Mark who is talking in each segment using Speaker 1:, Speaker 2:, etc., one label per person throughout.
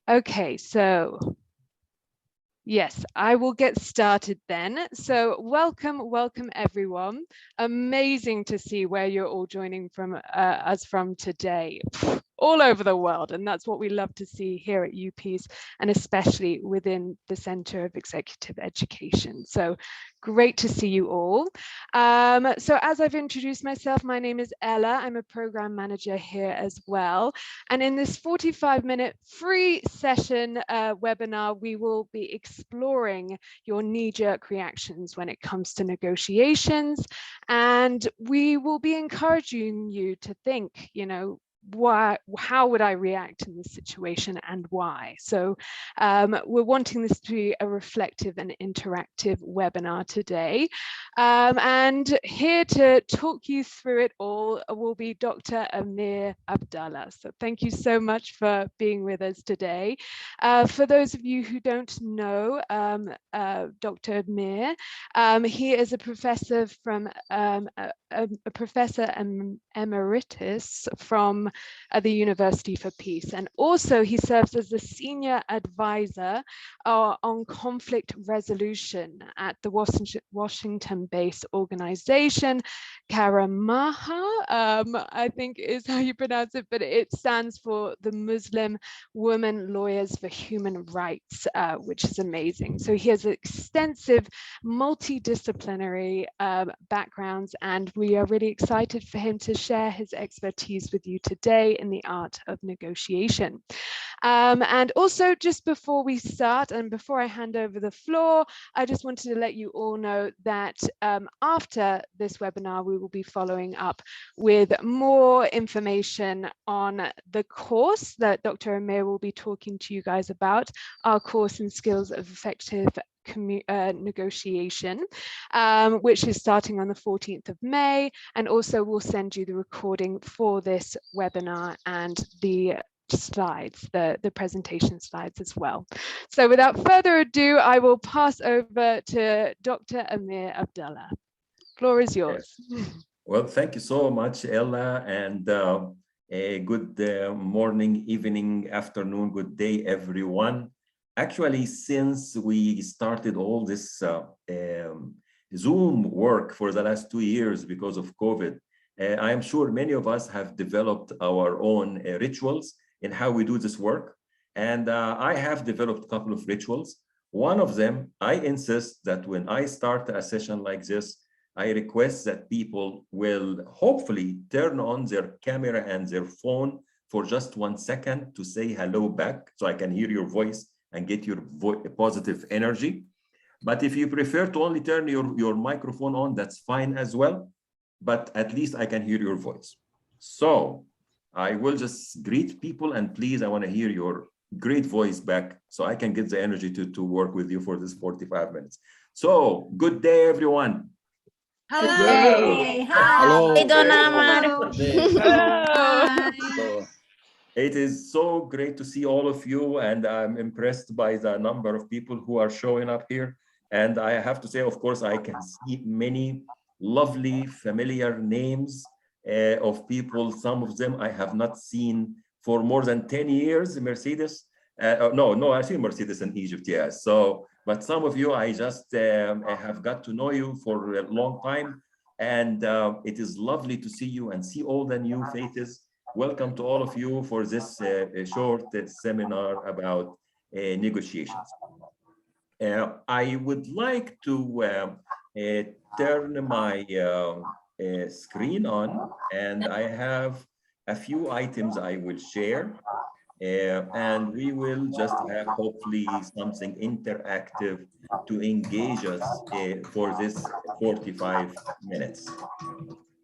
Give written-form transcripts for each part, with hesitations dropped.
Speaker 1: Okay, so yes, I will get started then. So welcome everyone. Amazing to see where you're all joining from us from today. All over the world, and that's what we love to see here at UPeace, and especially within the Center of Executive Education. So great to see you all. So as I've introduced myself, my name is Ella. I'm a program manager here as well. And in this 45-minute free session webinar, we will be exploring your knee-jerk reactions when it comes to negotiations. And we will be encouraging you to think, how would I react in this situation and why? So we're wanting this to be a reflective and interactive webinar today. And here to talk you through it all will be Dr. Amir Abdallah. So thank you so much for being with us today. For those of you who don't know Dr. Amir, he is a professor from a professor emeritus from the University for Peace, and also he serves as the senior advisor on conflict resolution at the Washington-based organization Karamaha, I think is how you pronounce it, but it stands for the Muslim Women Lawyers for Human Rights, which is amazing. So he has extensive multidisciplinary backgrounds, and we are really excited for him to share his expertise with you today in the art of negotiation. And also, just before we start and before I hand over the floor, I just wanted to let you all know that after this webinar, we will be following up with more information on the course that Dr. Amir will be talking to you guys about, our course in skills of effective negotiation, which is starting on the 14th of May. And also we'll send you the recording for this webinar and the slides, the presentation slides as well. So without further ado, I will pass over to Dr. Amir Abdallah. Floor is yours.
Speaker 2: Well, thank you so much, Ella, and a good morning, evening, afternoon, good day, everyone. Actually, since we started all this Zoom work for the last 2 years because of COVID, I am sure many of us have developed our own rituals in how we do this work. And I have developed a couple of rituals. One of them, I insist that when I start a session like this, I request that people will hopefully turn on their camera and their phone for just 1 second to say hello back, so I can hear your voice and get your positive energy. But if you prefer to only turn your microphone on, that's fine as well. But at least I can hear your voice. So I will just greet people, and please, I want to hear your great voice back so I can get the energy to work with you for this 45 minutes. So good day, everyone.
Speaker 3: Hello.
Speaker 1: Hey.
Speaker 3: Hello.
Speaker 4: Hey, Donna.
Speaker 1: Hello.
Speaker 2: It is so great to see all of you, and I'm impressed by the number of people who are showing up here. And I have to say, of course, I can see many lovely, familiar names of people. Some of them I have not seen for more than 10 years. Mercedes, no, I've seen Mercedes in Egypt, yes. So, but some of you, I just have got to know you for a long time. And it is lovely to see you and see all the new faces. Welcome to all of you for this short seminar about negotiations. I would like to turn my screen on, and I have a few items I will share, and we will just have hopefully something interactive to engage us for this 45 minutes.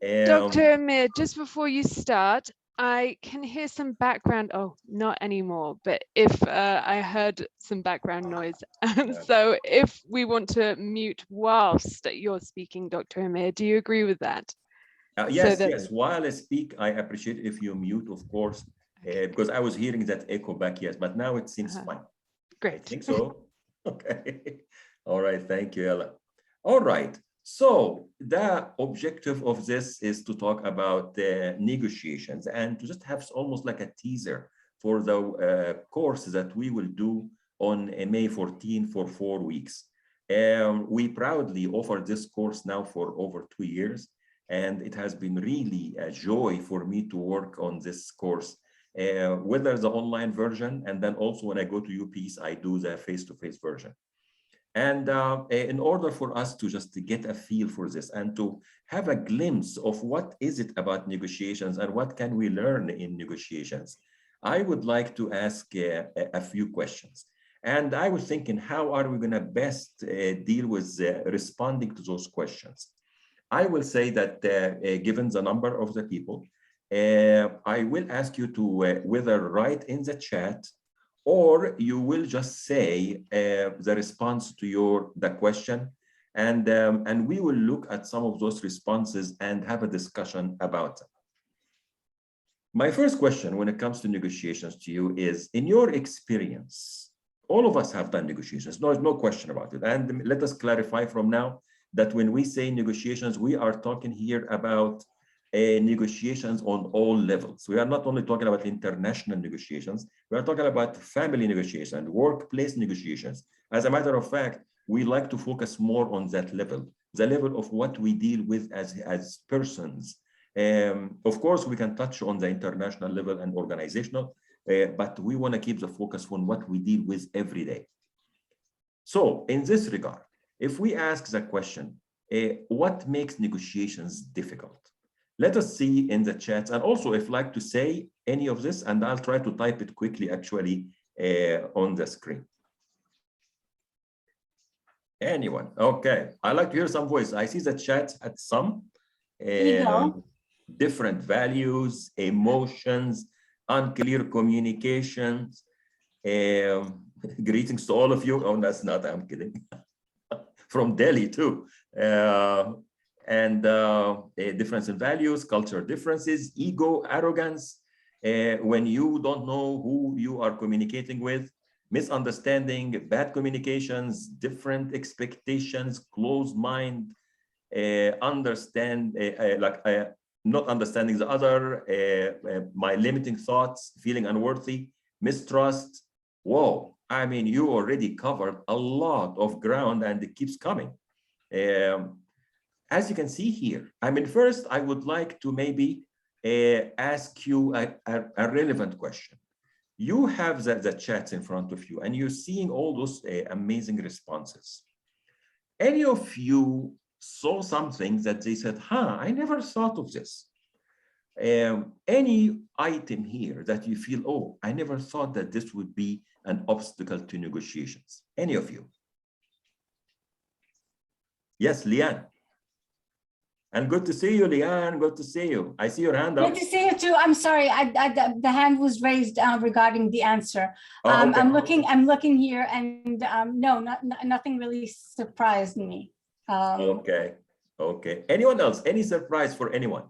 Speaker 1: Dr. Amir, just before you start, I can hear some background, oh, not anymore, but if I heard some background noise. So if we want to mute whilst you're speaking, Dr. Amir, do you agree with that?
Speaker 2: Yes, yes. While I speak, I appreciate if you mute, of course, because I was hearing that echo back, yes, but now it seems fine.
Speaker 1: Great.
Speaker 2: I think so. Okay. All right. Thank you, Ella. All right. So the objective of this is to talk about the negotiations and to just have almost like a teaser for the course that we will do on May 14 for 4 weeks. We proudly offer this course now for over 2 years, and it has been really a joy for me to work on this course, whether the online version, and then also when I go to UPeace, I do the face-to-face version. And in order for us to just to get a feel for this and to have a glimpse of what is it about negotiations and what can we learn in negotiations, I would like to ask a few questions. And I was thinking, how are we going to best deal with responding to those questions? I will say that given the number of the people, I will ask you to whether write in the chat, or you will just say the response to the question, and we will look at some of those responses and have a discussion about them. My first question when it comes to negotiations to you is, in your experience, all of us have done negotiations, no question about it. And let us clarify from now that when we say negotiations, we are talking here about negotiations on all levels. We are not only talking about international negotiations, we are talking about family negotiations, workplace negotiations. As a matter of fact, we like to focus more on that level, the level of what we deal with as persons. Of course, we can touch on the international level and organizational, but we want to keep the focus on what we deal with every day. So in this regard, if we ask the question, what makes negotiations difficult? Let us see in the chat, and also if like to say any of this, and I'll try to type it quickly actually on the screen. Anyone? Okay, I like to hear some voice. I see the chat at some different values, emotions, unclear communications. Greetings to all of you. Oh, that's not, I'm kidding. From Delhi too. A difference in values, cultural differences, ego, arrogance, when you don't know who you are communicating with, misunderstanding, bad communications, different expectations, closed mind, not understanding the other, my limiting thoughts, feeling unworthy, mistrust. Whoa, I mean, you already covered a lot of ground and it keeps coming. As you can see here, I mean, first, I would like to maybe ask you a relevant question. You have the chats in front of you and you're seeing all those amazing responses. Any of you saw something that they said, I never thought of this. Any item here that you feel, oh, I never thought that this would be an obstacle to negotiations? Any of you? Yes, Liane. And good to see you, Liane. Good to see you. I see your hand up.
Speaker 3: Good to see you too. I'm sorry, the hand was raised regarding the answer.
Speaker 2: Oh, okay.
Speaker 3: I'm looking here, and no, nothing really surprised me.
Speaker 2: Okay. Anyone else? Any surprise for anyone?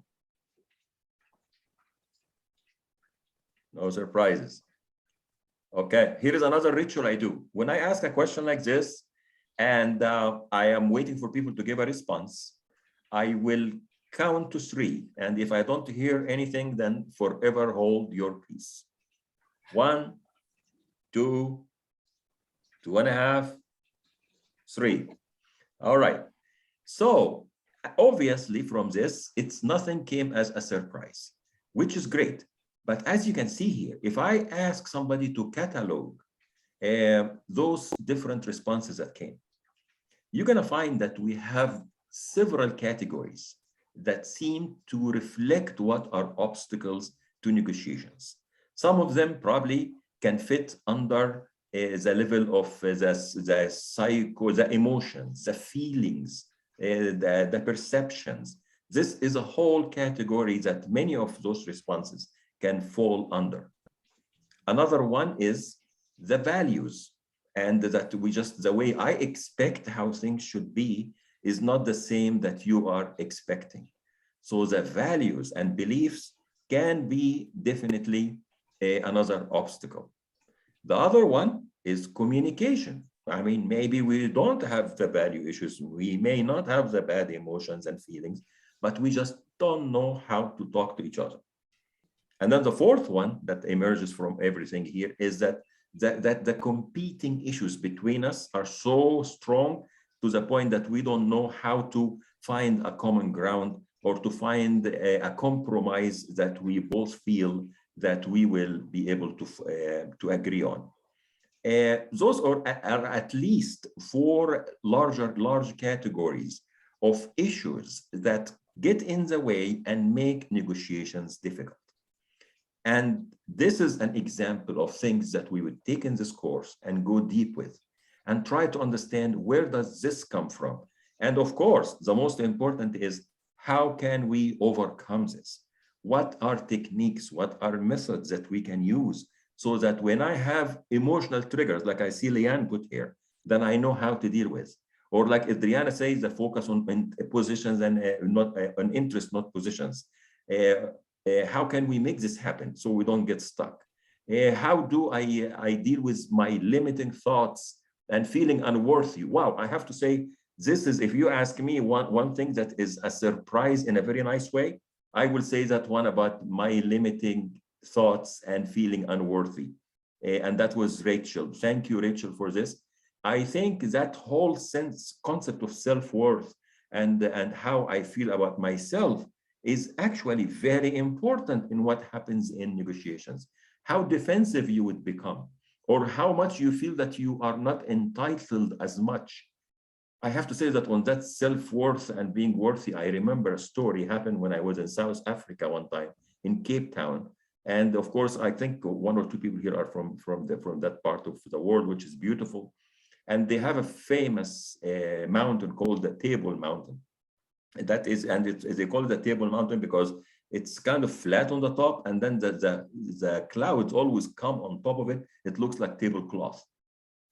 Speaker 2: No surprises. Okay. Here is another ritual I do. When I ask a question like this, and I am waiting for people to give a response, I will count to 3. And if I don't hear anything, then forever hold your peace. 1, 2, 2.5, 3. All right. So obviously from this, nothing came as a surprise, which is great. But as you can see here, if I ask somebody to catalog those different responses that came, you're going to find that we have several categories that seem to reflect what are obstacles to negotiations. Some of them probably can fit under the level of the emotions, the feelings, the perceptions. This is a whole category that many of those responses can fall under. Another one is the values, and that the way I expect how things should be is not the same that you are expecting. So the values and beliefs can be definitely another obstacle. The other one is communication. I mean, maybe we don't have the value issues. We may not have the bad emotions and feelings, but we just don't know how to talk to each other. And then the fourth one that emerges from everything here is that the competing issues between us are so strong to the point that we don't know how to find a common ground or to find a compromise that we both feel that we will be able to agree on. Those are at least four large categories of issues that get in the way and make negotiations difficult. And this is an example of things that we would take in this course and go deep with and try to understand where does this come from. And of course, the most important is how can we overcome this? What are techniques, what are methods that we can use so that when I have emotional triggers, like I see Leanne put here, then I know how to deal with. Or like Adriana says, the focus on positions and not on interest, not positions. How can we make this happen so we don't get stuck? How do I deal with my limiting thoughts and feeling unworthy? Wow, I have to say, this is, if you ask me one thing that is a surprise in a very nice way, I will say that one about my limiting thoughts and feeling unworthy. And that was Rachel. Thank you, Rachel, for this. I think that whole concept of self-worth and how I feel about myself is actually very important in what happens in negotiations. How defensive you would become, or how much you feel that you are not entitled as much. I have to say that on that self-worth and being worthy, I remember a story happened when I was in South Africa one time in Cape Town. And of course, I think one or two people here are from that part of the world, which is beautiful. And they have a famous mountain called the Table Mountain. That is, and they call it the Table Mountain because it's kind of flat on the top, and then the clouds always come on top of it. It looks like tablecloth.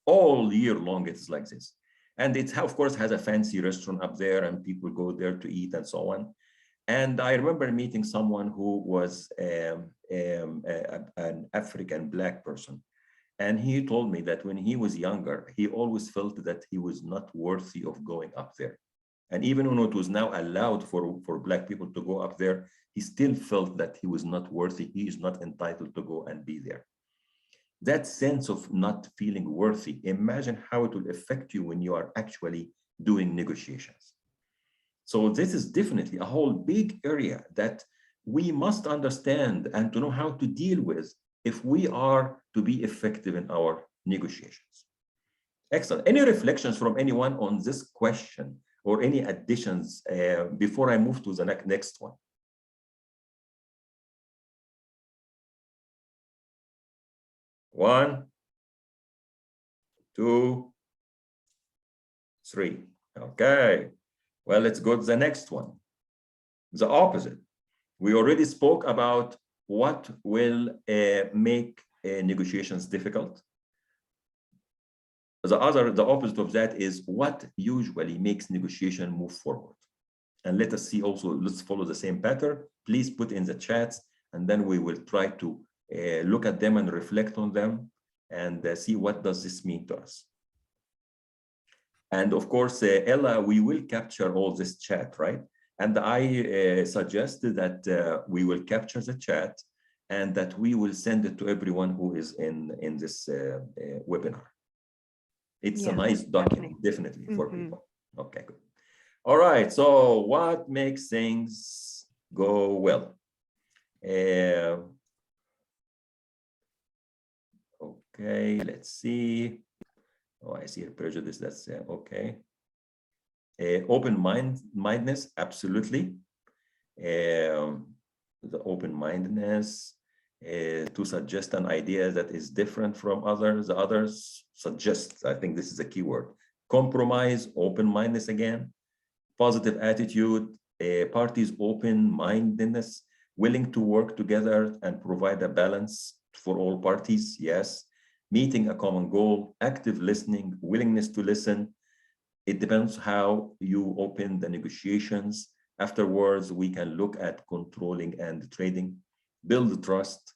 Speaker 2: All year long, it's like this. And it, of course, has a fancy restaurant up there, and people go there to eat and so on. And I remember meeting someone who was an African Black person. And he told me that when he was younger, he always felt that he was not worthy of going up there. And even when it was now allowed for Black people to go up there, he still felt that he was not worthy. He is not entitled to go and be there. That sense of not feeling worthy, imagine how it will affect you when you are actually doing negotiations. So this is definitely a whole big area that we must understand and to know how to deal with if we are to be effective in our negotiations. Excellent. Any reflections from anyone on this question or any additions before I move to the next one? One, two, three. Okay. Well, let's go to the next one. The opposite. We already spoke about what will make negotiations difficult. The opposite of that is what usually makes negotiation move forward. And let us see also, let's follow the same pattern. Please put in the chats, and then we will try to look at them and reflect on them and see what does this mean to us. And of course, Ella, we will capture all this chat, right? And I suggested that we will capture the chat and that we will send it to everyone who is in this webinar. It's a nice document, definitely for people. Okay, good. All right, so what makes things go well? Okay, let's see. Oh, I see a prejudice, that's okay. Open-mindedness, absolutely. The open-mindedness to suggest an idea that is different from others. The others suggest, I think this is a key word. Compromise, open-mindedness again. Positive attitude, parties' open-mindedness, willing to work together and provide a balance for all parties, yes. Meeting a common goal, active listening, willingness to listen. It depends how you open the negotiations. Afterwards, we can look at controlling and trading, build trust,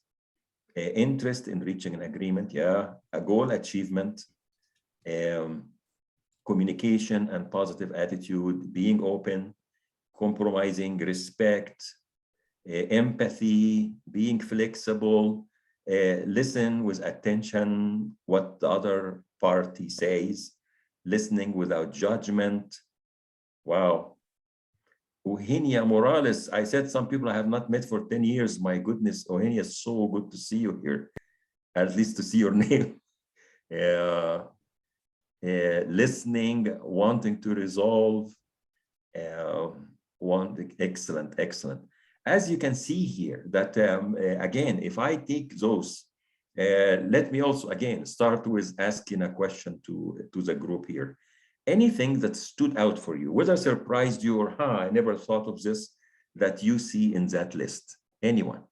Speaker 2: interest in reaching an agreement, yeah, a goal achievement, communication and positive attitude, being open, compromising, respect, empathy, being flexible, listen with attention what the other party says, listening without judgment. Wow. Eugenia Morales, I said some people I have not met for 10 years. My goodness, Eugenia, so good to see you here, at least to see your name. Listening, wanting to resolve, excellent, excellent. As you can see here, that again, if I take those, let me also again start with asking a question to the group here. Anything that stood out for you, whether surprised you or, I never thought of this, that you see in that list? Anyone?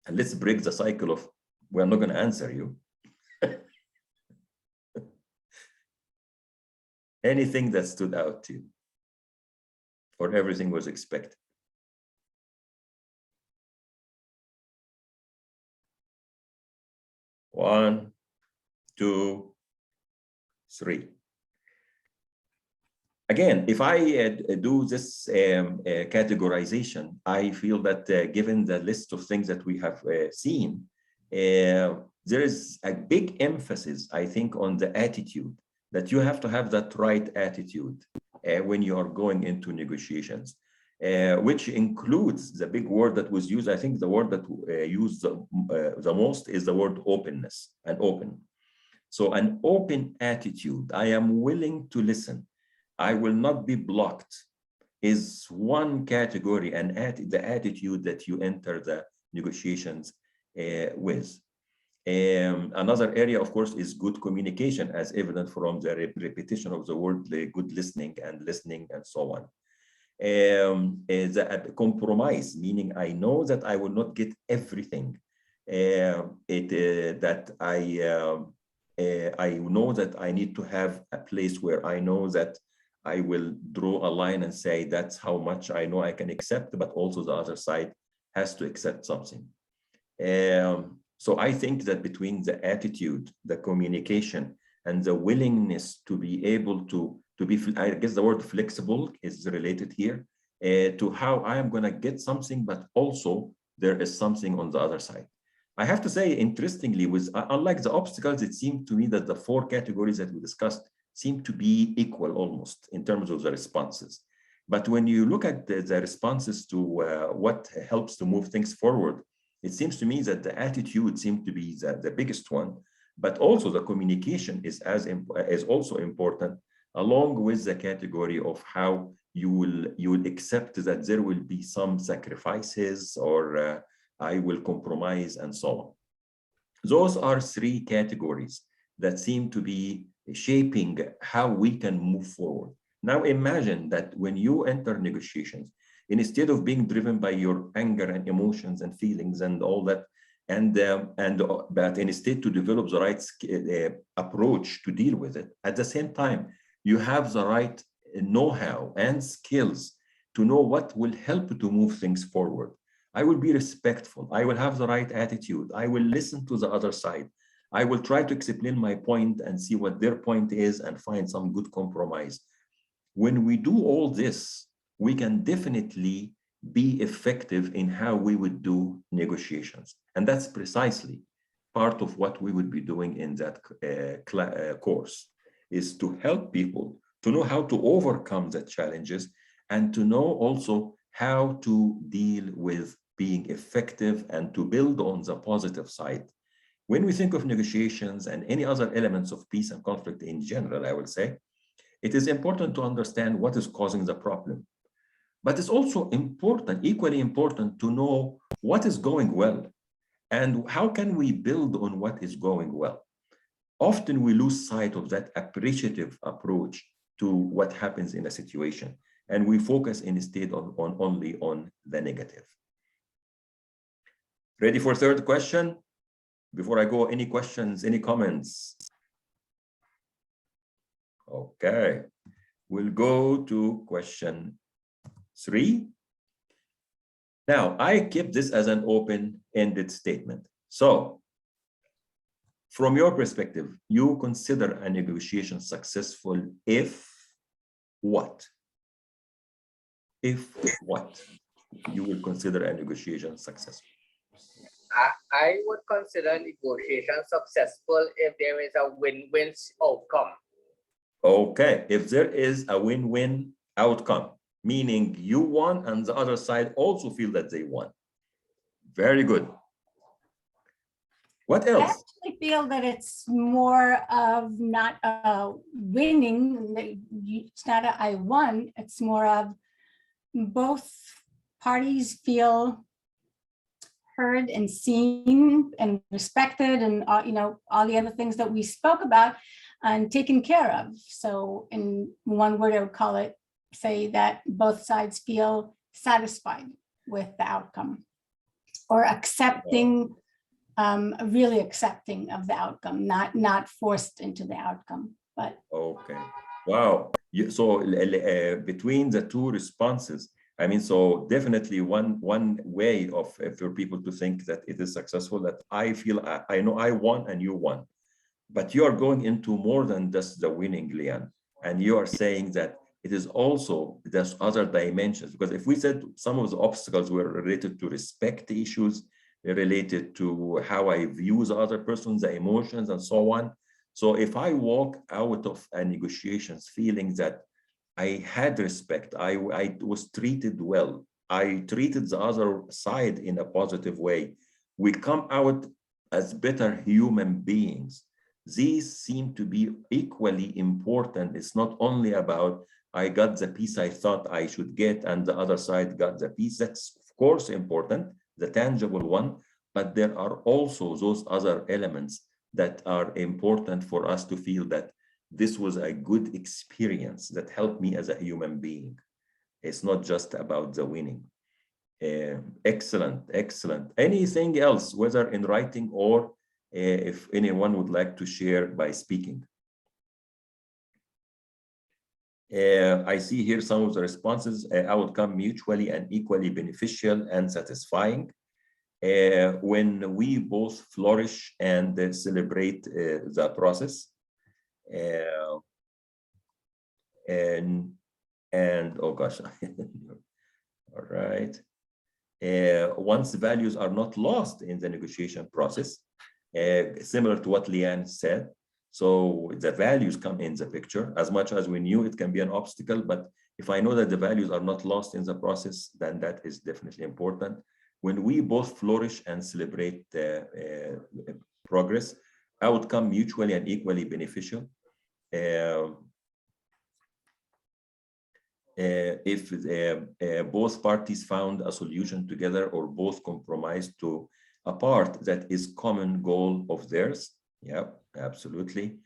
Speaker 2: And let's break the cycle of, we're not going to answer you. Anything that stood out to you, or everything was expected? One, two, three. Again, if I do this categorization, I feel that given the list of things that we have seen, there is a big emphasis, I think, on the attitude, that you have to have that right attitude when you are going into negotiations, which includes the big word that was used. I think the word that used the most is the word openness and open. So an open attitude, I am willing to listen, I will not be blocked, is one category, and the attitude that you enter the negotiations with. Another area, of course, is good communication, as evident from the repetition of the word good listening and so on. The compromise, meaning I know that I will not get everything. That I know that I need to have a place where I know that I will draw a line and say that's how much I know I can accept, but also the other side has to accept something. So I think that between the attitude, the communication, and the willingness to be able to be, I guess the word flexible is related here, to how I am going to get something, but also there is something on the other side. I have to say, interestingly, with unlike the obstacles, it seemed to me that the four categories that we discussed seem to be equal almost in terms of the responses. But when you look at the responses to what helps to move things forward, it seems to me that the attitude seemed to be the biggest one, but also the communication is also important, along with the category of how you will accept that there will be some sacrifices, or I will compromise, and so on. Those are three categories that seem to be shaping how we can move forward. Now imagine that when you enter negotiations, instead of being driven by your anger and emotions and feelings and all that, but instead to develop the right approach to deal with it, at the same time, you have the right know-how and skills to know what will help to move things forward. I will be respectful. I will have the right attitude. I will listen to the other side. I will try to explain my point and see what their point is and find some good compromise. When we do all this, we can definitely be effective in how we would do negotiations. And that's precisely part of what we would be doing in that course, is to help people to know how to overcome the challenges and to know also how to deal with being effective and to build on the positive side. When we think of negotiations and any other elements of peace and conflict in general, I would say, it is important to understand what is causing the problem. But it's also important, equally important, to know what is going well and how can we build on what is going well. Often we lose sight of that appreciative approach to what happens in a situation, and we focus instead only on the negative. Ready for third question? Before I go, any questions, any comments? Okay, we'll go to question 3. Now, I keep this as an open-ended statement. So, from your perspective, you consider a negotiation successful if what? If what? you will consider a negotiation successful?
Speaker 4: I would consider negotiation successful if there is a win-win outcome.
Speaker 2: Okay, if there is a win-win outcome, meaning you won and the other side also feel that they won. Very good. What
Speaker 3: I
Speaker 2: else?
Speaker 3: actually feel that it's more of not winning. It's not a I won. It's more of both parties feel heard and seen and respected, and all the other things that we spoke about and taken care of. So in one word, I would call it, say that both sides feel satisfied with the outcome, or accepting, really accepting of the outcome, not forced into the outcome. But
Speaker 2: okay, wow. So between the two responses, I mean, so definitely one way of for people to think that it is successful, that I feel I know I won and you won, but you are going into more than just the winning, Leanne, and you are saying that it is also there's other dimensions, because if we said some of the obstacles were related to respect issues, related to how I view the other person, the emotions and so on. So if I walk out of a negotiations feeling that I had respect, I was treated well, I treated the other side in a positive way, we come out as better human beings. These seem to be equally important. It's not only about I got the piece I thought I should get and the other side got the piece. That's of course important, the tangible one, but there are also those other elements that are important for us to feel that this was a good experience that helped me as a human being. It's not just about the winning. Excellent, excellent. Anything else, whether in writing or if anyone would like to share by speaking? I see here some of the responses. Outcome mutually and equally beneficial and satisfying. When we both flourish and celebrate the process. And oh gosh, all right. Once values are not lost in the negotiation process, similar to what Leanne said. So the values come in the picture. As much as we knew it can be an obstacle, but if I know that the values are not lost in the process, then that is definitely important. When we both flourish and celebrate progress, outcome mutually and equally beneficial. If both parties found a solution together or both compromised to a part that is common goal of theirs. Yeah, absolutely.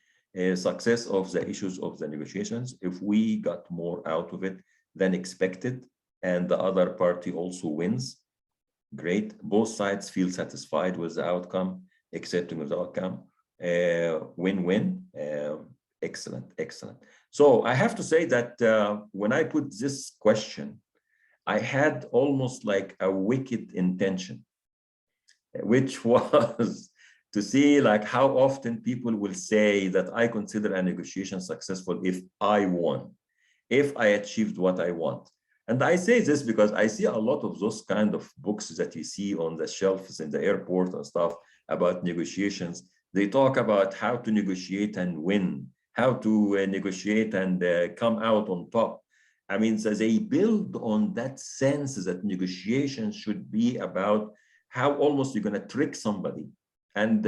Speaker 2: Success of the issues of the negotiations, if we got more out of it than expected and the other party also wins, great. Both sides feel satisfied with the outcome, accepting of the outcome, win-win. Excellent, excellent. So I have to say that when I put this question, I had almost like a wicked intention, which was to see like how often people will say that I consider a negotiation successful if I won, if I achieved what I want. And I say this because I see a lot of those kind of books that you see on the shelves in the airport and stuff about negotiations. They talk about how to negotiate and win, how to negotiate and come out on top. I mean, so they build on that sense that negotiations should be about how almost you're going to trick somebody and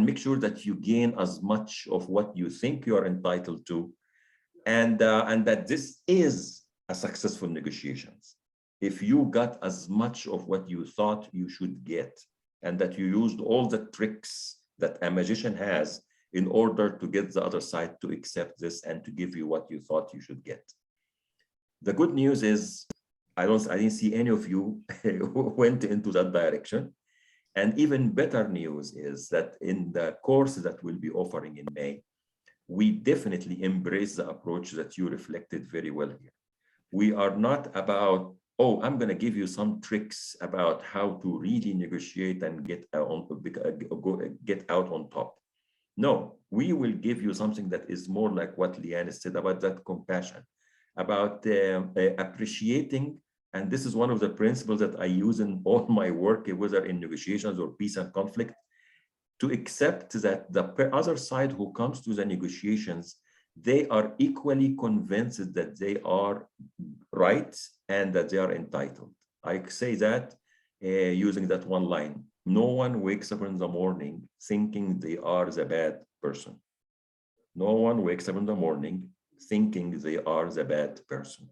Speaker 2: make sure that you gain as much of what you think you are entitled to, and that this is a successful negotiations if you got as much of what you thought you should get, and that you used all the tricks that a magician has in order to get the other side to accept this and to give you what you thought you should get. The good news is I didn't see any of you who went into that direction. And even better news is that in the course that we'll be offering in May, we definitely embrace the approach that you reflected very well here. We are not about, oh, I'm going to give you some tricks about how to really negotiate and get out on top. No, we will give you something that is more like what Leanne said about that compassion, about appreciating and this is one of the principles that I use in all my work, whether in negotiations or peace and conflict, to accept that the other side who comes to the negotiations, they are equally convinced that they are right and that they are entitled. I say that using that one line. No one wakes up in the morning thinking they are the bad person. No one wakes up in the morning thinking they are the bad person.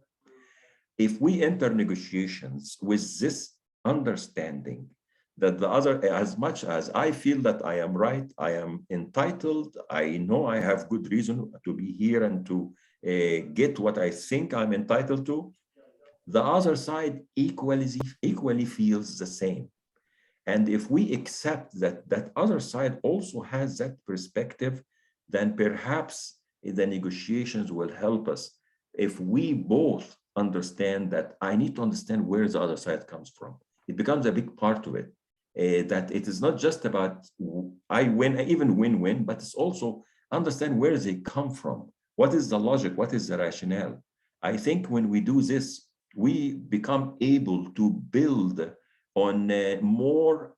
Speaker 2: If we enter negotiations with this understanding that the other, as much as I feel that I am right, I am entitled, I know I have good reason to be here and to get what I think I'm entitled to, the other side equally feels the same. And if we accept that that other side also has that perspective, then perhaps the negotiations will help us. If we both understand that I need to understand where the other side comes from, it becomes a big part of it. That it is not just about I win, even win-win, but it's also understand where they come from. What is the logic? What is the rationale? I think when we do this, we become able to build on more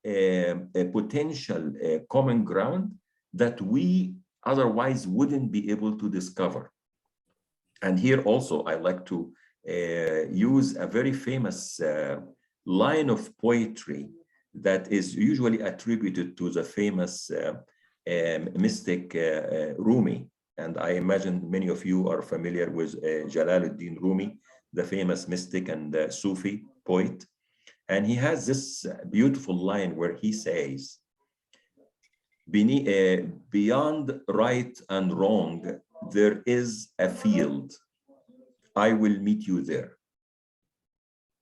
Speaker 2: potential common ground that we otherwise wouldn't be able to discover. And here also, I like to use a very famous line of poetry that is usually attributed to the famous mystic Rumi. And I imagine many of you are familiar with Jalaluddin Rumi, the famous mystic and Sufi poet. And he has this beautiful line where he says, beyond right and wrong, there is a field. I will meet you there.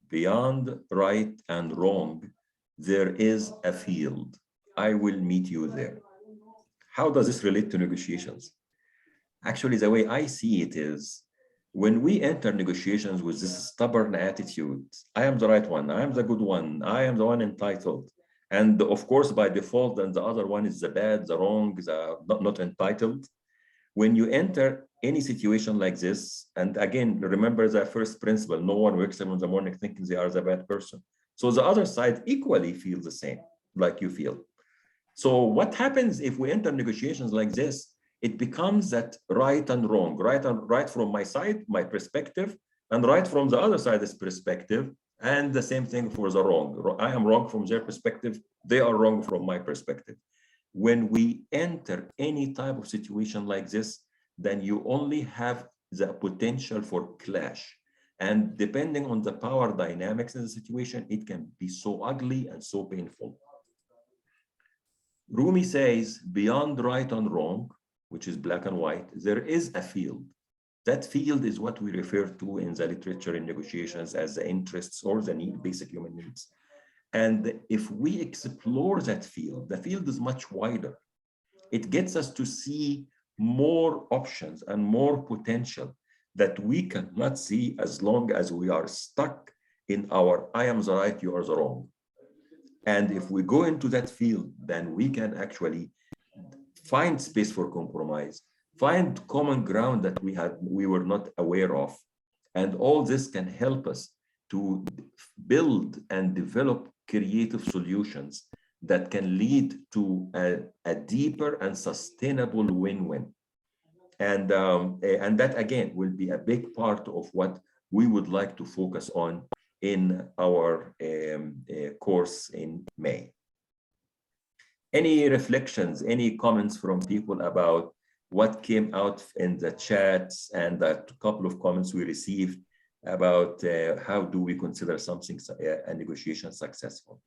Speaker 2: Beyond right and wrong, there is a field. I will meet you there. How does this relate to negotiations? Actually, the way I see it is, when we enter negotiations with this stubborn attitude, I am the right one, I am the good one, I am the one entitled. And of course, by default, then the other one is the bad, the wrong, the not entitled. When you enter any situation like this, and again, remember the first principle, no one wakes up in the morning thinking they are the bad person. So the other side equally feels the same, like you feel. So what happens if we enter negotiations like this? It becomes that right and wrong, right from my side, my perspective, and right from the other side's perspective, and the same thing for the wrong. I am wrong from their perspective, they are wrong from my perspective. When we enter any type of situation like this, then you only have the potential for clash. And depending on the power dynamics in the situation, it can be so ugly and so painful. Rumi says, beyond right and wrong, which is black and white, there is a field. That field is what we refer to in the literature in negotiations as the interests or the basic human needs. And if we explore that field, the field is much wider. It gets us to see more options and more potential that we cannot see as long as we are stuck in our I am the right, you are the wrong. And if we go into that field, then we can actually find space for compromise, find common ground that we were not aware of. And all this can help us to build and develop creative solutions that can lead to a deeper and sustainable win-win. And that, again, will be a big part of what we would like to focus on in our course in May. Any reflections, any comments from people about what came out in the chats and that couple of comments we received about how do we consider something a negotiation successful?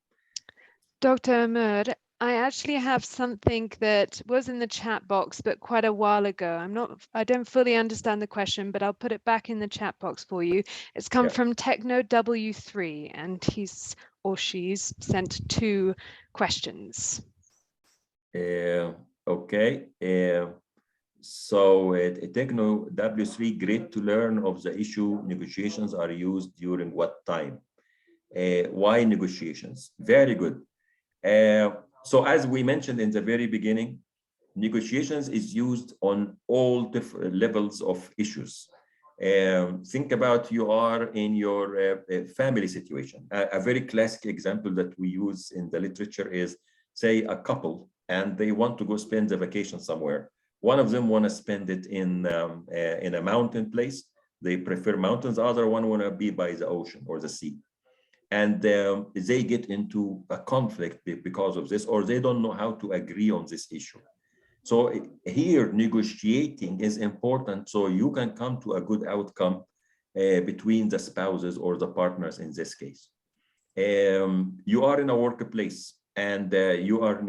Speaker 1: Dr. Ahmed, I actually have something that was in the chat box, but quite a while ago. I don't fully understand the question, but I'll put it back in the chat box for you. It's come from Techno W3, and he's or she's sent 2 questions.
Speaker 2: Okay. So Techno W3, great to learn of the issue. Negotiations are used during what time? Why negotiations? Very good. So as we mentioned in the very beginning, negotiations is used on all different levels of issues. Think about you are in your family situation. A very classic example that we use in the literature is, say, a couple and they want to go spend the vacation somewhere. One of them want to spend it in a mountain place. They prefer mountains. The other one want to be by the ocean or the sea. And they get into a conflict because of this, or they don't know how to agree on this issue. So here, negotiating is important so you can come to a good outcome between the spouses or the partners in this case. You are in a workplace and you are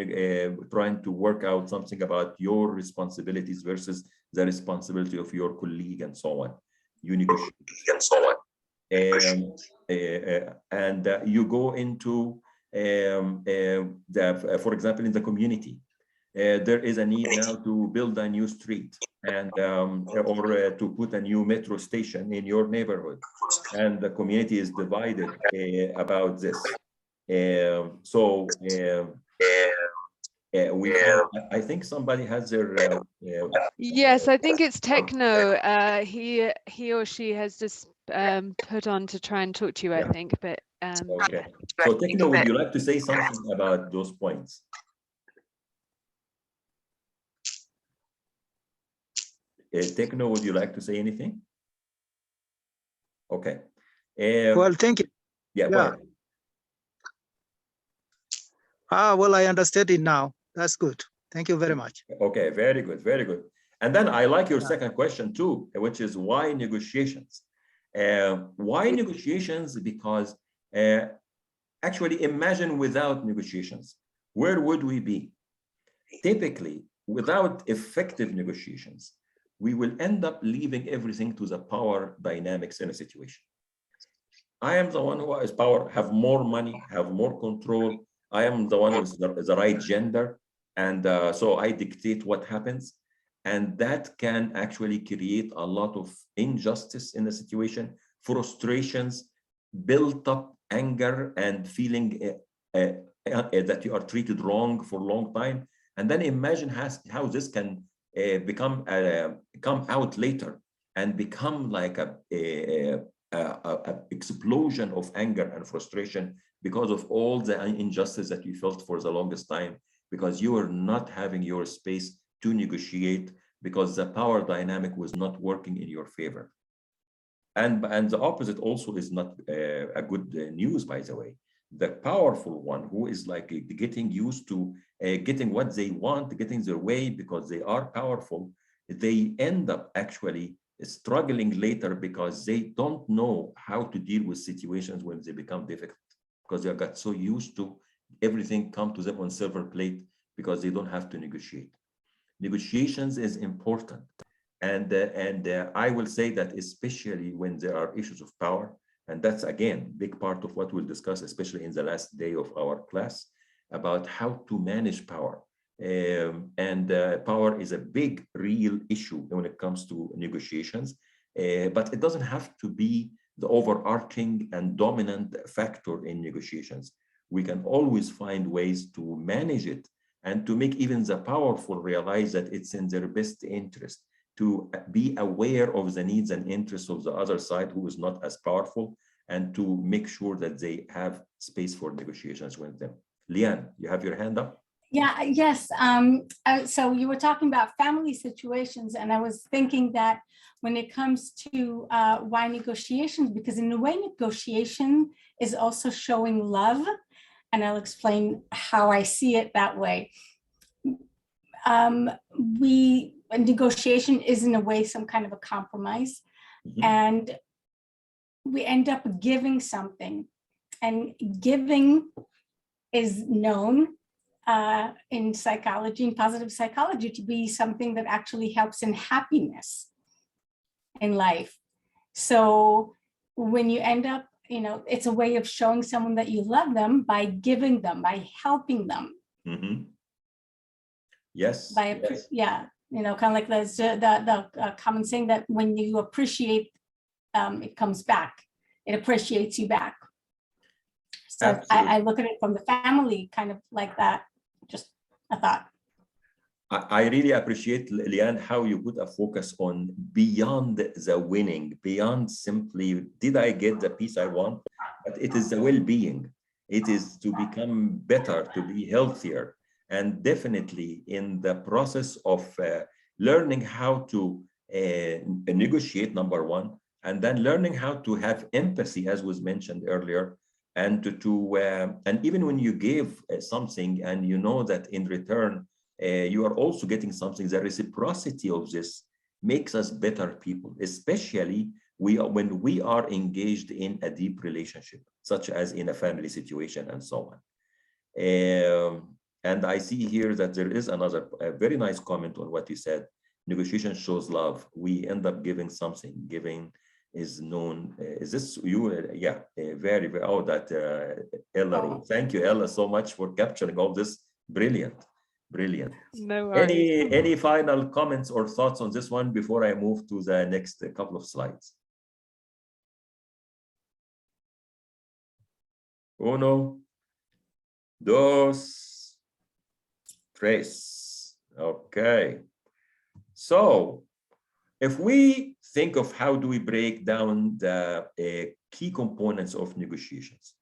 Speaker 2: trying to work out something about your responsibilities versus the responsibility of your colleague and so on. You negotiate and so on. And you go into, for example, in the community, there is a need now to build a new street and or to put a new metro station in your neighborhood, and the community is divided about this. I think somebody has their.
Speaker 1: Yes, I think it's Techno. He or she has just put on to try and talk to you, I think. But
Speaker 2: okay. So Techno, would you like to say something about those points? Techno, would you like to say anything? Okay.
Speaker 5: Well, thank you.
Speaker 2: Yeah. Go ahead.
Speaker 5: Well, I understood it now. That's good. Thank you very much.
Speaker 2: Okay, very good, very good. And then I like your second question too, which is why negotiations? Why negotiations? Because actually imagine without negotiations, where would we be? Typically, without effective negotiations, we will end up leaving everything to the power dynamics in a situation. I am the one who has power, have more money, have more control. I am the one with the right gender. And so I dictate what happens. And that can actually create a lot of injustice in the situation, frustrations, built up anger and feeling that you are treated wrong for a long time. And then imagine how this can come out later and become like a explosion of anger and frustration because of all the injustice that you felt for the longest time, because you were not having your space to negotiate because the power dynamic was not working in your favor. And the opposite also is not a good news, by the way. The powerful one who is like getting used to getting what they want, getting their way because they are powerful, they end up actually struggling later because they don't know how to deal with situations when they become difficult, because they got so used to everything come to them on silver plate because they don't have to negotiate. Negotiations is important. And I will say that especially when there are issues of power, and that's again, big part of what we'll discuss, especially in the last day of our class, about how to manage power. Power is a big, real issue when it comes to negotiations, but it doesn't have to be the overarching and dominant factor in negotiations. We can always find ways to manage it and to make even the powerful realize that it's in their best interest to be aware of the needs and interests of the other side who is not as powerful, and to make sure that they have space for negotiations with them. Leanne, you have your hand up?
Speaker 3: Yeah, yes. So you were talking about family situations, and I was thinking that when it comes to why negotiations, because in a way, negotiation is also showing love, and I'll explain how I see it that way. Negotiation is in a way some kind of a compromise, and we end up giving something, and giving is known in psychology, in positive psychology, to be something that actually helps in happiness in life. So when you end up, it's a way of showing someone that you love them by giving them, by helping them.
Speaker 2: Yes.
Speaker 3: Yes. Yeah. Kind of like the common saying that when you appreciate, it comes back. It appreciates you back. So I look at it from the family kind of like that. Just a thought.
Speaker 2: I really appreciate, Liane, how you put a focus on beyond the winning, beyond simply, did I get the piece I want? But it is the well-being. It is to become better, to be healthier. And definitely in the process of learning how to negotiate, number one, and then learning how to have empathy, as was mentioned earlier, and and even when you give something and you know that in return, you are also getting something, the reciprocity of this makes us better people, especially when we are engaged in a deep relationship, such as in a family situation and so on. And I see here that there is a very nice comment on what you said. Negotiation shows love. We end up giving something. Giving is known. Is this you? Yeah, very, very. Oh, that Ella wrote. Thank you, Ella, so much for capturing all this. Brilliant. Brilliant.
Speaker 1: No worries.
Speaker 2: Any final comments or thoughts on this one before I move to the next couple of slides? Uno, dos, tres. Okay. So if we think of how do we break down the key components of negotiations,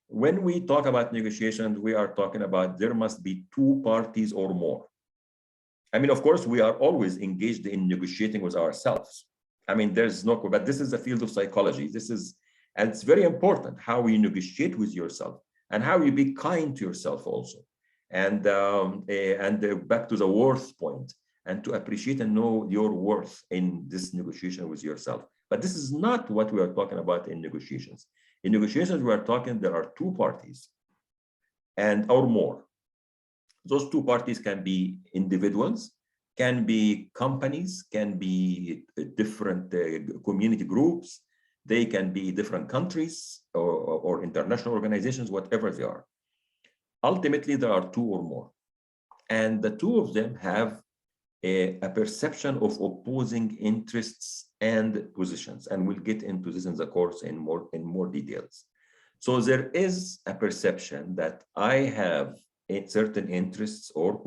Speaker 2: when we talk about negotiations, we are talking about there must be two parties or more. I mean, of course, we are always engaged in negotiating with ourselves. I mean, there's no, but this is a field of psychology. And it's very important how you negotiate with yourself and how you be kind to yourself also. And back to the worth point, and to appreciate and know your worth in this negotiation with yourself. But this is not what we are talking about in negotiations. In negotiations, we are talking, there are two parties and or more. Those two parties can be individuals, can be companies, can be different community groups, they can be different countries or international organizations, whatever they are. Ultimately, there are two or more. And the two of them have a perception of opposing interests and positions. And we'll get into this in the course in more details. So there is a perception that I have certain interests or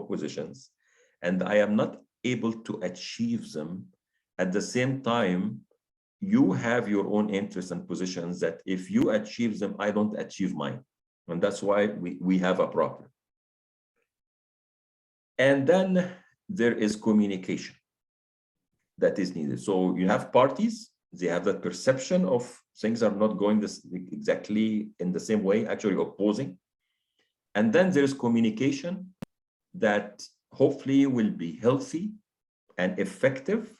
Speaker 2: positions, and I am not able to achieve them. At the same time, you have your own interests and positions that if you achieve them, I don't achieve mine. And that's why we have a problem. And then there is communication that is needed. So you have parties, they have that perception of things are not going exactly in the same way, actually opposing. And then there's communication that hopefully will be healthy and effective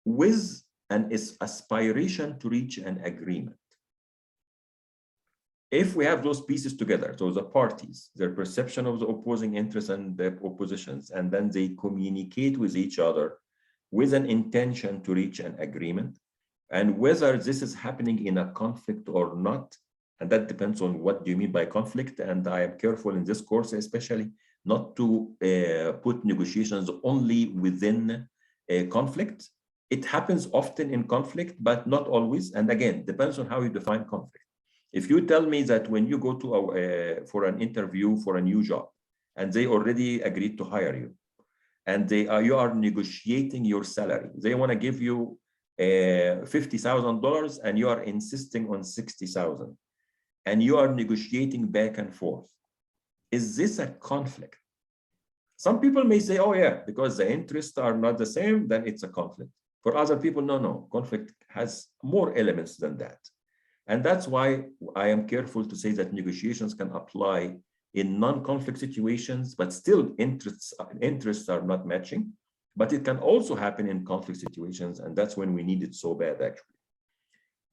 Speaker 2: with an aspiration to reach an agreement. If we have those pieces together, so the parties, their perception of the opposing interests and the oppositions, and then they communicate with each other with an intention to reach an agreement, and whether this is happening in a conflict or not, and that depends on what do you mean by conflict, and I am careful in this course especially not to put negotiations only within a conflict. It happens often in conflict, but not always, and again, depends on how you define conflict. If you tell me that when you go to for an interview for a new job, and they already agreed to hire you, and you are negotiating your salary, they want to give you $50,000, and you are insisting on 60,000, and you are negotiating back and forth. Is this a conflict? Some people may say, oh yeah, because the interests are not the same, then it's a conflict. For other people, no, conflict has more elements than that. And that's why I am careful to say that negotiations can apply in non-conflict situations, but still interests are not matching. But it can also happen in conflict situations, and that's when we need it so bad, actually.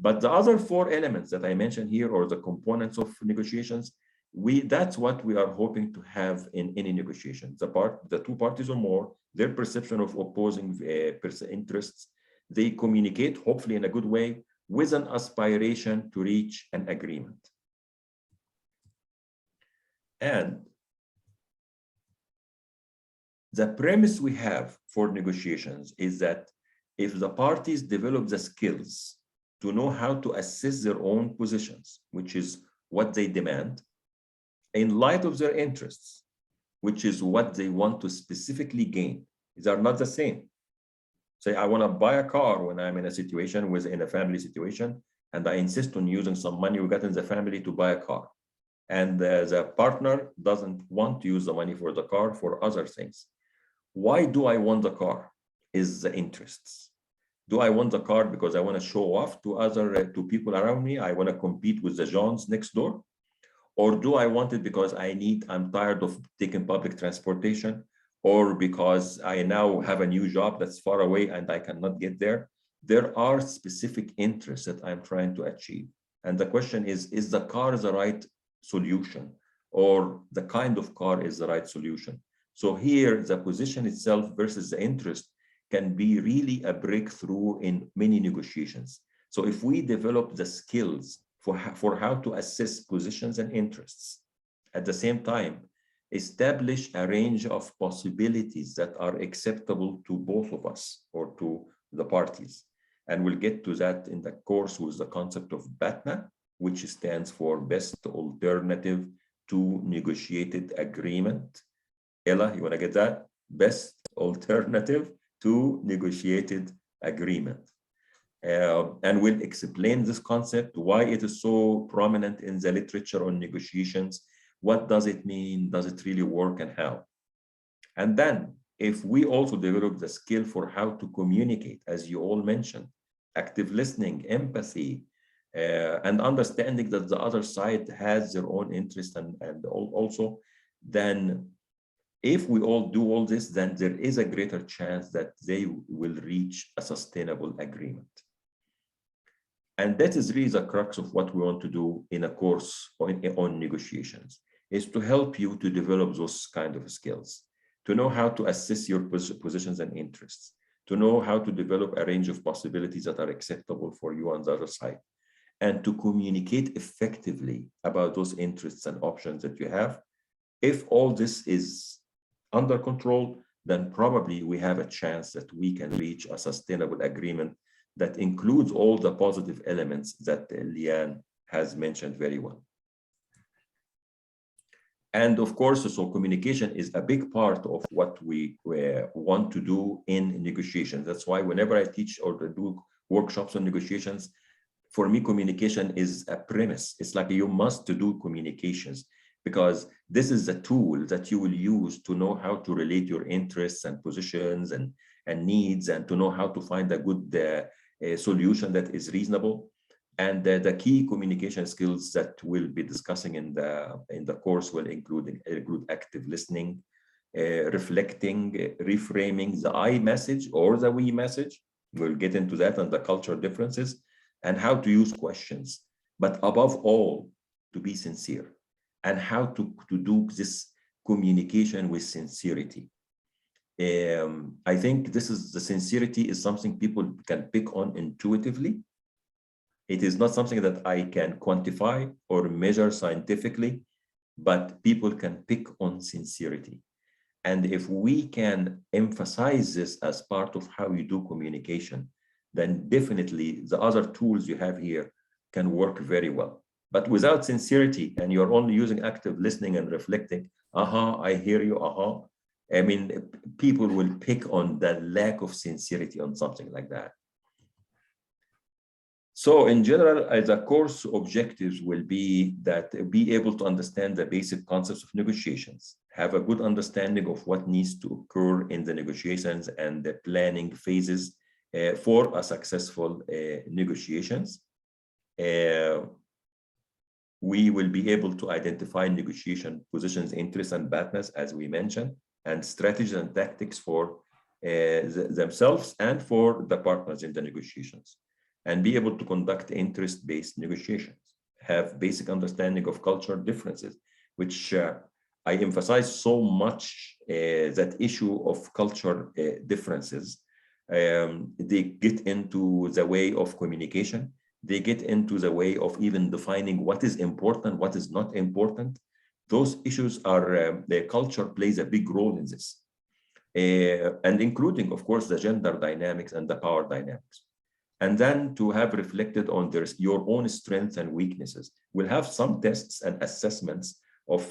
Speaker 2: But the other four elements that I mentioned here, or the components of negotiations, that's what we are hoping to have in any negotiation. The two parties or more, their perception of opposing interests, they communicate, hopefully in a good way, with an aspiration to reach an agreement. And the premise we have for negotiations is that if the parties develop the skills to know how to assess their own positions, which is what they demand, in light of their interests, which is what they want to specifically gain. These are not the same. Say, I want to buy a car when I'm in a situation within a family situation, and I insist on using some money we got in the family to buy a car. And the partner doesn't want to use the money for the car for other things. Why do I want the car? Is the interests. Do I want the car because I want to show off to people around me? I want to compete with the Johns next door? Or do I want it because I'm tired of taking public transportation, or because I now have a new job that's far away and I cannot get there? There are specific interests that I'm trying to achieve. And the question is the car the right solution, or the kind of car is the right solution? So here, the position itself versus the interest can be really a breakthrough in many negotiations. So if we develop the skills for how to assess positions and interests, at the same time, establish a range of possibilities that are acceptable to both of us or to the parties. And we'll get to that in the course with the concept of BATNA, which stands for Best Alternative to Negotiated Agreement. Ella, you want to get that? Best Alternative to Negotiated Agreement. And we'll explain this concept, why it is so prominent in the literature on negotiations. What does it mean? Does it really work, and how? And then if we also develop the skill for how to communicate, as you all mentioned, active listening, empathy, and understanding that the other side has their own interest and also, then if we all do all this, then there is a greater chance that they will reach a sustainable agreement. And that is really the crux of what we want to do in a course on negotiations, is to help you to develop those kind of skills, to know how to assess your positions and interests, to know how to develop a range of possibilities that are acceptable for you on the other side, and to communicate effectively about those interests and options that you have. If all this is under control, then probably we have a chance that we can reach a sustainable agreement that includes all the positive elements that Liane has mentioned very well. And of course, so communication is a big part of what we want to do in negotiations. That's why whenever I teach or do workshops on negotiations, for me, communication is a premise. It's like you must do communications, because this is the tool that you will use to know how to relate your interests and positions and needs, and to know how to find a good solution that is reasonable. And the key communication skills that we'll be discussing in the course will include active listening, reflecting, reframing the I message or the we message. We'll get into that and the cultural differences, and how to use questions, but above all, to be sincere, and how to do this communication with sincerity. I think the sincerity is something people can pick on intuitively. It is not something that I can quantify or measure scientifically, but people can pick on sincerity. And if we can emphasize this as part of how you do communication, then definitely the other tools you have here can work very well. But without sincerity, and you're only using active listening and reflecting, I hear you, I mean, people will pick on the lack of sincerity on something like that. So in general, the course objectives will be that be able to understand the basic concepts of negotiations, have a good understanding of what needs to occur in the negotiations and the planning phases for a successful negotiations. We will be able to identify negotiation positions, interests, and BATNAs, as we mentioned, and strategies and tactics for themselves and for the partners in the negotiations, and be able to conduct interest-based negotiations, have basic understanding of cultural differences, which I emphasize so much, that issue of cultural differences. They get into the way of communication. They get into the way of even defining what is important, what is not important. Those issues are, the culture plays a big role in this. And including, of course, the gender dynamics and the power dynamics. And then to have reflected on your own strengths and weaknesses. We'll have some tests and assessments of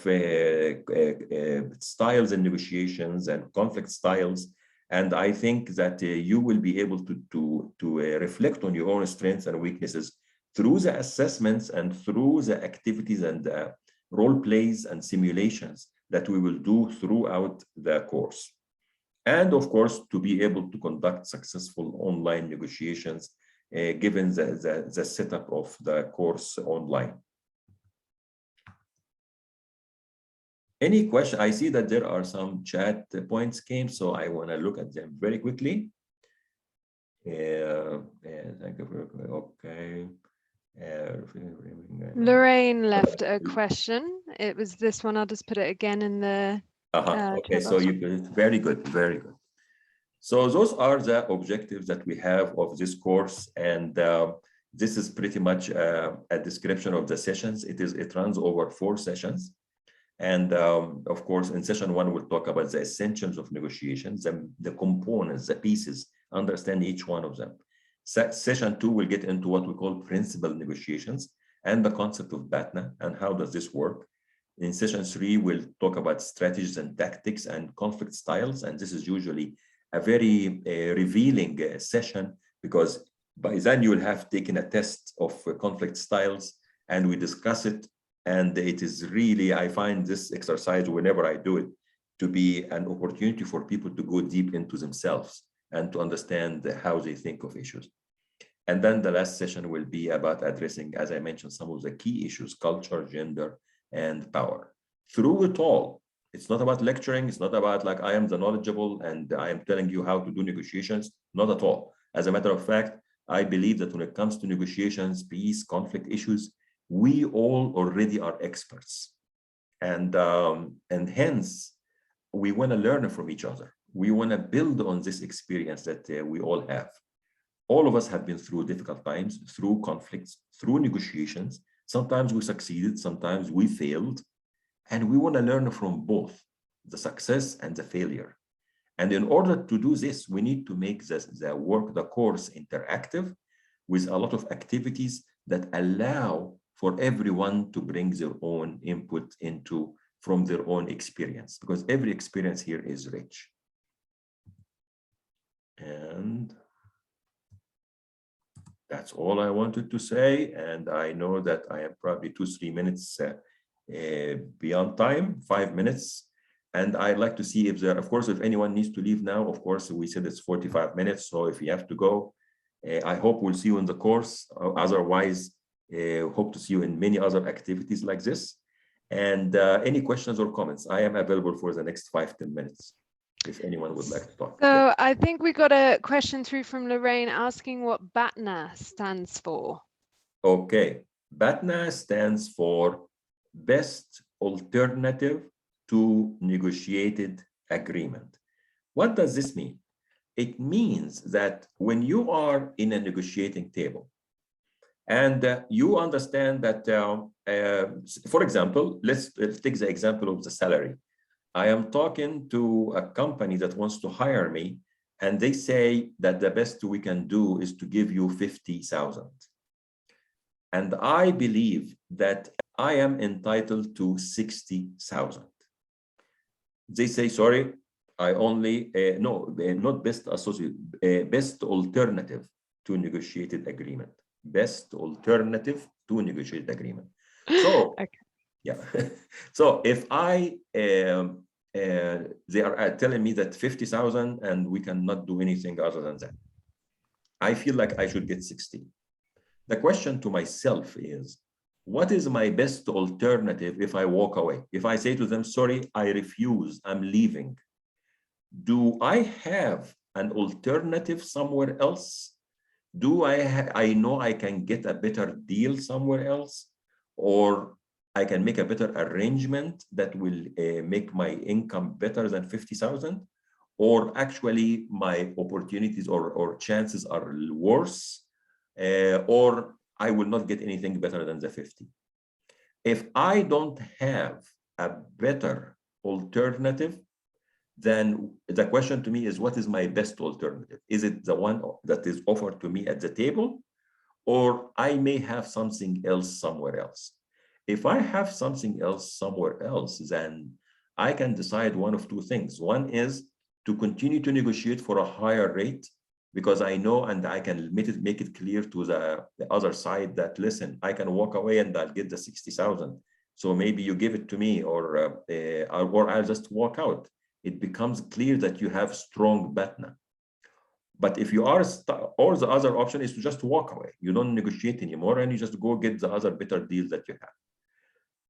Speaker 2: styles and negotiations and conflict styles. And I think that you will be able to reflect on your own strengths and weaknesses through the assessments and through the activities and role plays and simulations that we will do throughout the course. And of course, to be able to conduct successful online negotiations given the setup of the course online. Any question? I see that there are some chat points came, so I want to look at them very quickly. Thank you for, okay.
Speaker 1: Lorraine left a question. It was this one. I'll just put it again in the
Speaker 2: okay, so you very good, very good. So those are the objectives that we have of this course, and this is pretty much a description of the sessions. It runs over 4 sessions. And of course, in session 1, we'll talk about the essentials of negotiations, the components, the pieces, understand each one of them. Session 2 will get into what we call principal negotiations and the concept of BATNA and how does this work. In session 3, we'll talk about strategies and tactics and conflict styles. And this is usually a very revealing session, because by then you will have taken a test of conflict styles and we discuss it. And it is really, I find this exercise, whenever I do it, to be an opportunity for people to go deep into themselves and to understand how they think of issues. And then the last session will be about addressing, as I mentioned, some of the key issues: culture, gender, and power. Through it all, it's not about lecturing. It's not about like I am the knowledgeable and I am telling you how to do negotiations. Not at all. As a matter of fact, I believe that when it comes to negotiations, peace, conflict issues, we all already are experts. And hence, we want to learn from each other. We want to build on this experience that we all have. All of us have been through difficult times, through conflicts, through negotiations. Sometimes we succeeded, sometimes we failed. And we want to learn from both the success and the failure. And in order to do this, we need to make the course interactive with a lot of activities that allow for everyone to bring their own input from their own experience, because every experience here is rich. And that's all I wanted to say. And I know that I am probably 2-3 minutes beyond time, 5 minutes. And I'd like to see if of course, if anyone needs to leave now, of course, we said it's 45 minutes. So if you have to go, I hope we'll see you in the course. Otherwise, hope to see you in many other activities like this. And any questions or comments, I am available for the next 5-10 minutes if anyone would like to talk.
Speaker 1: So I think we got a question through from Lorraine asking what BATNA stands for.
Speaker 2: Okay, BATNA stands for Best Alternative to Negotiated Agreement. What does this mean? It means that when you are in a negotiating table and you understand that, for example, let's take the example of the salary. I am talking to a company that wants to hire me, and they say that the best we can do is to give you 50,000. And I believe that I am entitled to 60,000. They say, sorry, I only, not best associate, best alternative to negotiated agreement. Best alternative to negotiated agreement. So, okay. Yeah. So if they are telling me that 50,000 and we cannot do anything other than that, I feel like I should get 60. The question to myself is, what is my best alternative if I walk away? If I say to them, sorry, I refuse, I'm leaving. Do I have an alternative somewhere else? Do I know I can get a better deal somewhere else? Or I can make a better arrangement that will make my income better than 50,000, or actually my opportunities or chances are worse, or I will not get anything better than the 50. If I don't have a better alternative, then the question to me is, what is my best alternative? Is it the one that is offered to me at the table, or I may have something else somewhere else? If I have something else somewhere else, then I can decide one of two things. One is to continue to negotiate for a higher rate, because I know and I can make it clear to the other side that, listen, I can walk away and I'll get the 60,000. So maybe you give it to me, or I'll just walk out. It becomes clear that you have strong BATNA. But if you are, or the other option is to just walk away. You don't negotiate anymore and you just go get the other better deal that you have.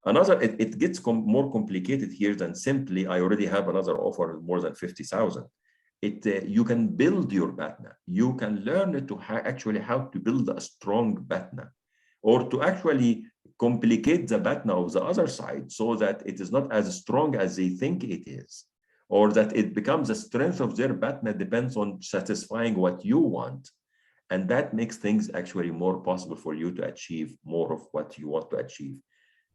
Speaker 2: Another, it gets more complicated here than simply, I already have another offer more than 50,000. You can build your BATNA. You can learn to actually how to build a strong BATNA, or to actually complicate the BATNA of the other side so that it is not as strong as they think it is, or that it becomes the strength of their BATNA depends on satisfying what you want. And that makes things actually more possible for you to achieve more of what you want to achieve.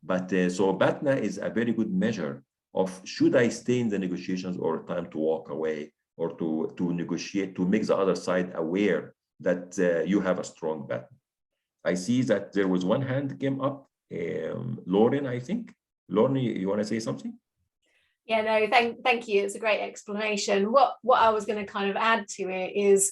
Speaker 2: But so BATNA is a very good measure of, should I stay in the negotiations or time to walk away, or to negotiate, to make the other side aware that you have a strong BATNA. I see that there was one hand came up, Lauren, I think. Lauren, you want to say something?
Speaker 6: Yeah, no, thank you. It's a great explanation. What I was going to kind of add to it is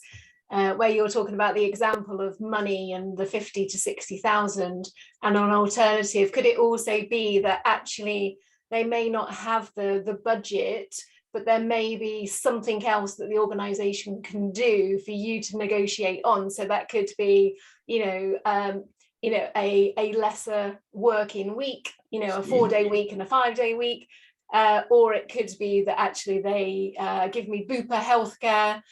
Speaker 6: where you're talking about the example of money and the 50 to 60,000, and an alternative, could it also be that actually they may not have the budget, but there may be something else that the organization can do for you to negotiate on? So that could be, a lesser working week, a 4-day week and a 5-day week. Or it could be that actually they give me Bupa healthcare.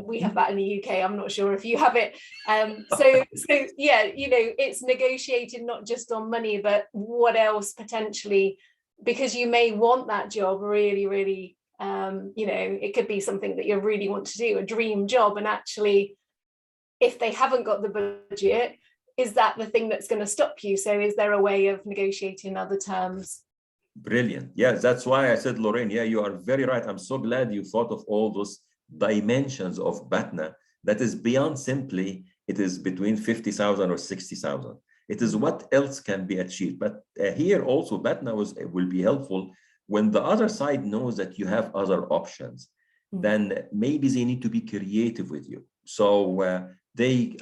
Speaker 6: We have that in the UK. I'm not sure if you have it. So yeah, it's negotiated not just on money, but what else potentially, because you may want that job really, really, it could be something that you really want to do, a dream job. And actually, if they haven't got the budget, is that the thing that's going to stop you? So is there a way of negotiating other terms?
Speaker 2: Brilliant. Yeah, that's why I said, Lorraine, yeah, you are very right. I'm so glad you thought of all those dimensions of BATNA that is beyond simply, it is between 50,000 or 60,000. It is what else can be achieved. But here also, BATNA will be helpful when the other side knows that you have other options. Then maybe they need to be creative with you. So they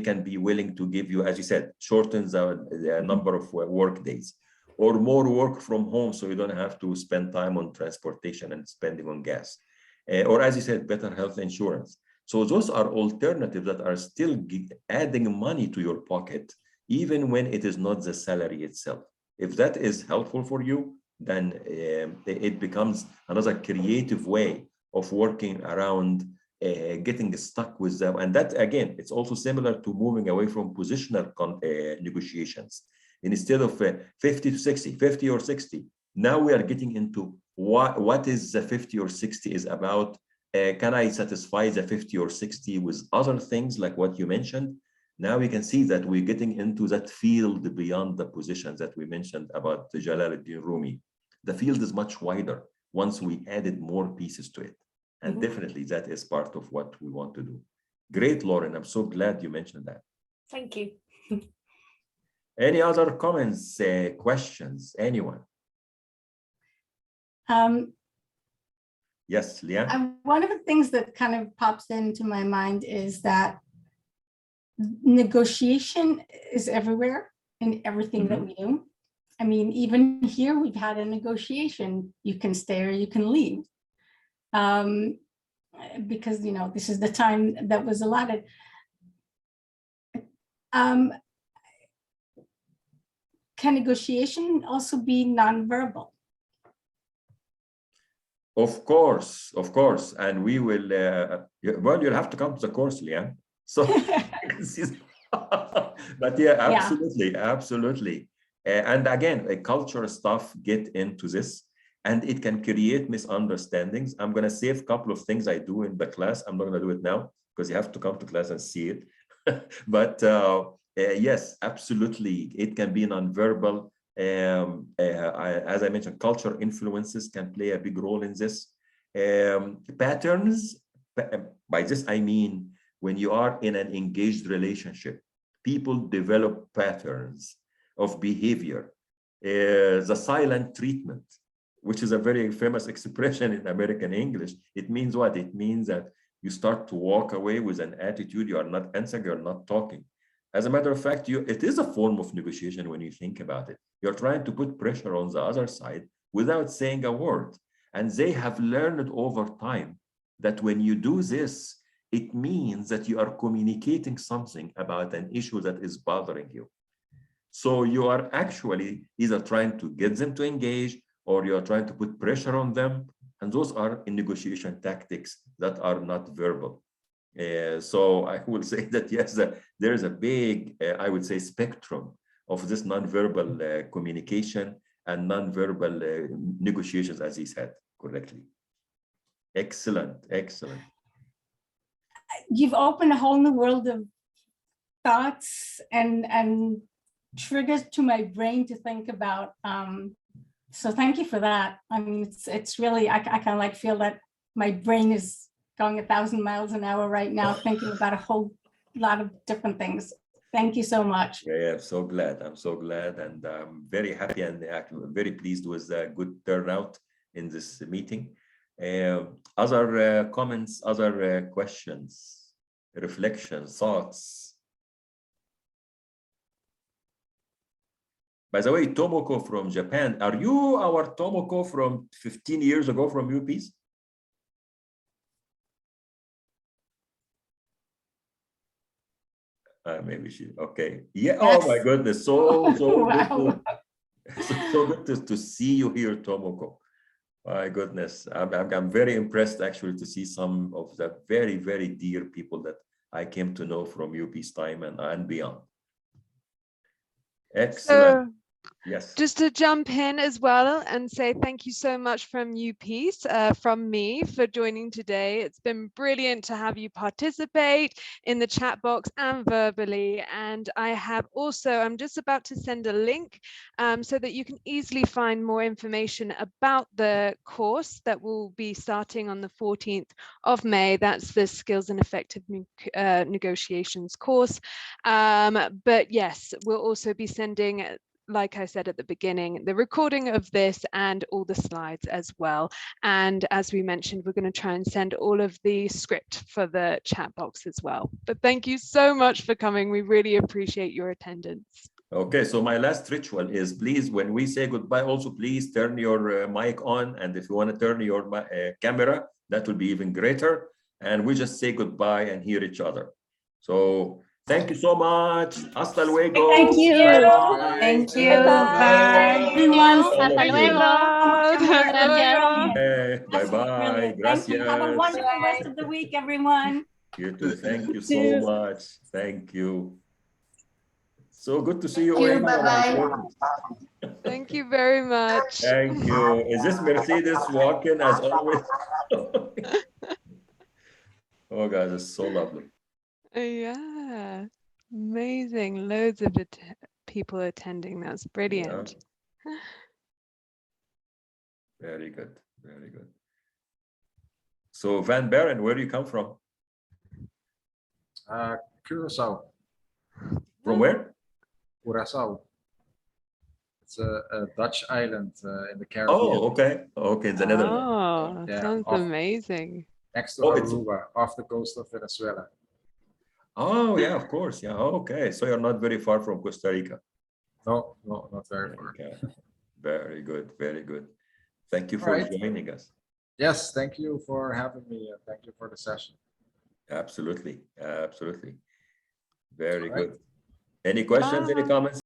Speaker 2: can be willing to give you, as you said, shorten the number of work days, or more work from home, so you don't have to spend time on transportation and spending on gas. Or as you said, better health insurance. So those are alternatives that are still adding money to your pocket, even when it is not the salary itself. If that is helpful for you, then it becomes another creative way of working around getting stuck with them. And that, again, it's also similar to moving away from positional negotiations. Instead of 50 to 60, 50 or 60, now we are getting into what is the 50 or 60 is about. Can I satisfy the 50 or 60 with other things like what you mentioned? Now we can see that we're getting into that field beyond the positions that we mentioned about the Jalaluddin Rumi. The field is much wider once we added more pieces to it. And definitely that is part of what we want to do. Great, Lauren. I'm so glad you mentioned that.
Speaker 6: Thank you.
Speaker 2: Any other comments, questions, anyone? Yes, Leanne?
Speaker 3: One of the things that kind of pops into my mind is that negotiation is everywhere in everything that we do. I mean, even here, we've had a negotiation. You can stay or you can leave. Because, this is the time that was allotted. Can negotiation also be nonverbal?
Speaker 2: Of course. And we will, well, you'll have to come to the course, Leanne. So, but yeah, absolutely. And again, culture stuff get into this, and it can create misunderstandings. I'm going to save a couple of things I do in the class. I'm not going to do it now because you have to come to class and see it. But yes, absolutely. It can be nonverbal. As I mentioned, culture influences can play a big role in this. Patterns, by this I mean, when you are in an engaged relationship, people develop patterns of behavior. the silent treatment, which is a very famous expression in American English. It means what? It means that you start to walk away with an attitude, you are not answering, you're not talking. As a matter of fact, it is a form of negotiation when you think about it. You're trying to put pressure on the other side without saying a word. And they have learned over time that when you do this, it means that you are communicating something about an issue that is bothering you. So you are actually either trying to get them to engage or you are trying to put pressure on them. And those are in negotiation tactics that are not verbal. So I will say that, yes, there is a big, I would say, spectrum of this nonverbal communication and nonverbal negotiations, as he said correctly. Excellent, excellent.
Speaker 3: You've opened a whole new world of thoughts and triggers to my brain to think about. So thank you for that. I mean, it's really, I kind of like feel that my brain is going 1,000 miles an hour right now, thinking about a whole lot of different things. Thank you so much.
Speaker 2: Yeah, I'm so glad. I'm so glad, and I'm very happy and very pleased with the good turnout in this meeting. Other comments, other questions, reflections, thoughts? By the way, Tomoko from Japan, are you our Tomoko from 15 years ago from UPs? Maybe she, okay. Yeah, yes. Oh my goodness, so wow. Good to see you here, Tomoko. My goodness, I'm very impressed actually to see some of the very, very dear people that I came to know from UP's time and beyond. Excellent. Yes.
Speaker 1: Just to jump in as well and say thank you so much from UPs, from me for joining today. It's been brilliant to have you participate in the chat box and verbally. And I have also, I'm just about to send a link so that you can easily find more information about the course that will be starting on the 14th of May. That's the Skills and Effective Negotiations course. But yes, we'll also be sending, like I said at the beginning, the recording of this and all the slides as well. And as we mentioned, we're going to try and send all of the script for the chat box as well. But thank you so much for coming. We really appreciate your attendance.
Speaker 2: Okay, so my last ritual is, please, when we say goodbye, also please turn your mic on. And if you want to turn your camera, that will be even greater. And we just say goodbye and hear each other. So thank you so much. Hasta luego.
Speaker 3: Thank you.
Speaker 2: Bye.
Speaker 3: Thank you. Bye. Everyone.
Speaker 1: Hasta luego.
Speaker 2: Bye-bye. Gracias.
Speaker 3: Have a wonderful rest of the week, everyone.
Speaker 2: You too. Thank you so much. Thank you. So good to see you.
Speaker 3: Bye-bye.
Speaker 1: Thank you very much.
Speaker 2: Thank you. Is this Mercedes walking as always? Oh, guys, it's so lovely.
Speaker 1: Yeah, amazing. Loads of people attending. That's brilliant. Yeah.
Speaker 2: Very good. Very good. So Van Baron, where do you come from?
Speaker 7: Curaçao.
Speaker 2: From where?
Speaker 7: Curaçao. It's a Dutch island in the Caribbean.
Speaker 2: Oh, okay. Okay, the Netherlands.
Speaker 1: Oh,
Speaker 7: yeah,
Speaker 1: sounds amazing.
Speaker 7: Next to Aruba, off the coast of Venezuela.
Speaker 2: Oh, yeah, of course. Yeah. Okay. So you're not very far from Costa Rica.
Speaker 7: No, not very far.
Speaker 2: Okay. Very good. Very good. Thank you for joining us.
Speaker 7: Yes, thank you for having me. And thank you for the session.
Speaker 2: Absolutely. Absolutely. Very good. Any questions, any comments?